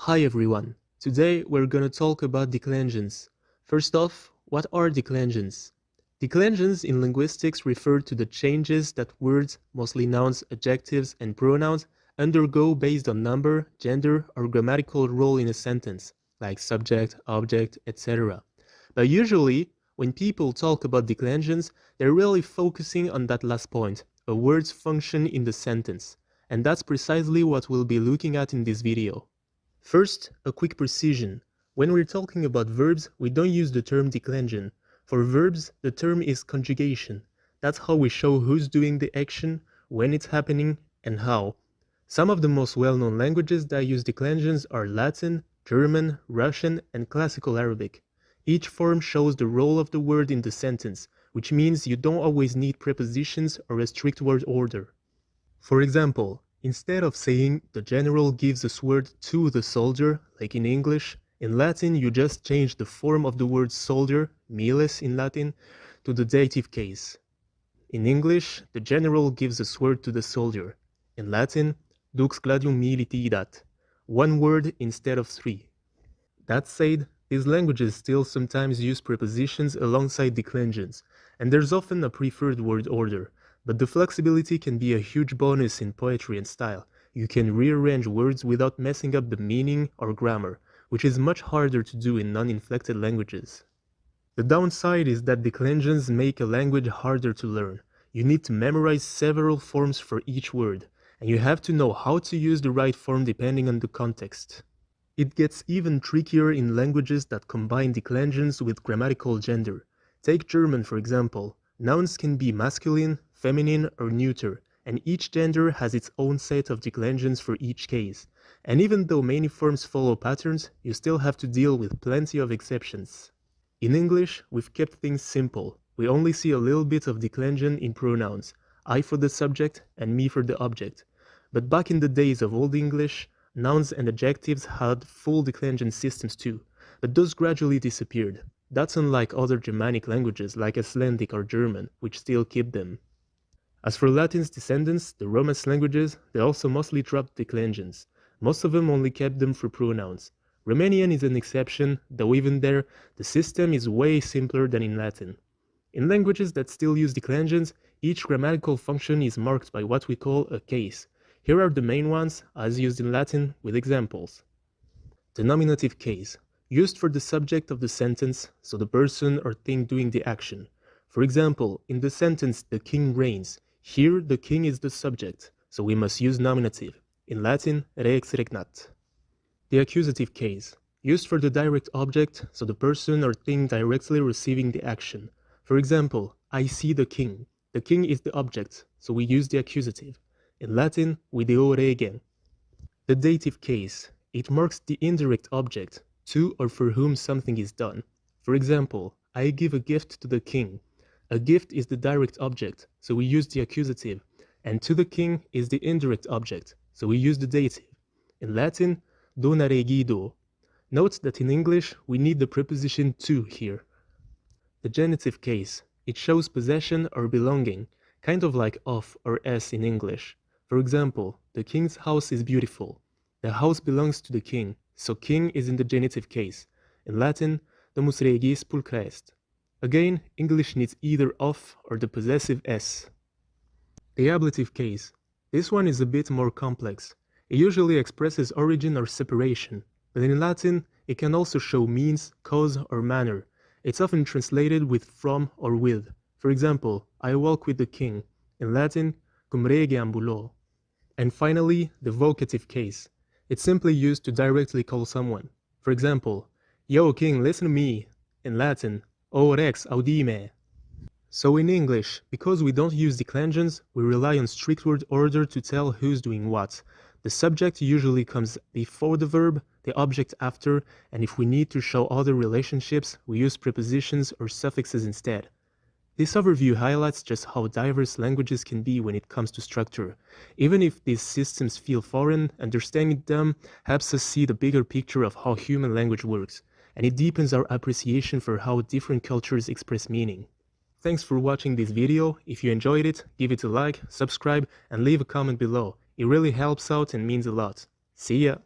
Hi everyone. Today we're gonna talk about declensions. First off, what are declensions? Declensions in linguistics refer to the changes that words, mostly nouns, adjectives, and pronouns, undergo based on number, gender, or grammatical role in a sentence, like subject, object, etc. But usually, when people talk about declensions, they're really focusing on that last point, a word's function in the sentence. And that's precisely what we'll be looking at in this video. First, a quick precision. When we're talking about verbs, we don't use the term declension. For verbs, the term is conjugation. That's how we show who's doing the action, when it's happening, and how. Some of the most well-known languages that use declensions are Latin, German, Russian, and Classical Arabic. Each form shows the role of the word in the sentence, which means you don't always need prepositions or a strict word order. For example, instead of saying the general gives the sword to the soldier, like in English, in Latin you just change the form of the word soldier, miles in Latin, to the dative case. In English, the general gives the sword to the soldier. In Latin, dux gladium militi dat. One word instead of three. That said, these languages still sometimes use prepositions alongside declensions, and there's often a preferred word order. But the flexibility can be a huge bonus in poetry and style. You can rearrange words without messing up the meaning or grammar, which is much harder to do in non-inflected languages. The downside is that declensions make a language harder to learn. You need to memorize several forms for each word, and you have to know how to use the right form depending on the context. It gets even trickier in languages that combine declensions with grammatical gender. Take German for example. Nouns can be masculine, feminine, or neuter, and each gender has its own set of declensions for each case. And even though many forms follow patterns, you still have to deal with plenty of exceptions. In English, we've kept things simple. We only see a little bit of declension in pronouns, I for the subject and me for the object. But back in the days of Old English, nouns and adjectives had full declension systems too, but those gradually disappeared. That's unlike other Germanic languages like Icelandic or German, which still keep them. As for Latin's descendants, the Romance languages, they also mostly dropped declensions. Most of them only kept them for pronouns. Romanian is an exception, though even there, the system is way simpler than in Latin. In languages that still use declensions, each grammatical function is marked by what we call a case. Here are the main ones, as used in Latin, with examples. The nominative case, used for the subject of the sentence, so the person or thing doing the action. For example, in the sentence the king reigns, here the king is the subject, so we must use nominative. In Latin, rex regnat. The accusative case, used for the direct object, so the person or thing directly receiving the action. For example, I see the king. The king is the object, so we use the accusative. In Latin, video rege. The dative case, it marks the indirect object, to or for whom something is done. For example, I give a gift to the king. A gift is the direct object, so we use the accusative, and to the king is the indirect object, so we use the dative. In Latin, donare do. Note that in English, we need the preposition to here. The genitive case, it shows possession or belonging, kind of like of or s in English. For example, the king's house is beautiful. The house belongs to the king, so king is in the genitive case. In Latin, domus regis pulchra est. Again, English needs either of or the possessive s. The ablative case. This one is a bit more complex. It usually expresses origin or separation, but in Latin, it can also show means, cause, or manner. It's often translated with from or with. For example, I walk with the king. In Latin, cum rege ambulo. And finally, the vocative case. It's simply used to directly call someone. For example, yo king, listen to me. In Latin, o rex audime. So in English, because we don't use declensions, we rely on strict word order to tell who's doing what. The subject usually comes before the verb, the object after, and if we need to show other relationships, we use prepositions or suffixes instead. This overview highlights just how diverse languages can be when it comes to structure. Even if these systems feel foreign, understanding them helps us see the bigger picture of how human language works, and it deepens our appreciation for how different cultures express meaning. Thanks for watching this video. If you enjoyed it, give it a like, subscribe, and leave a comment below. It really helps out and means a lot. See ya!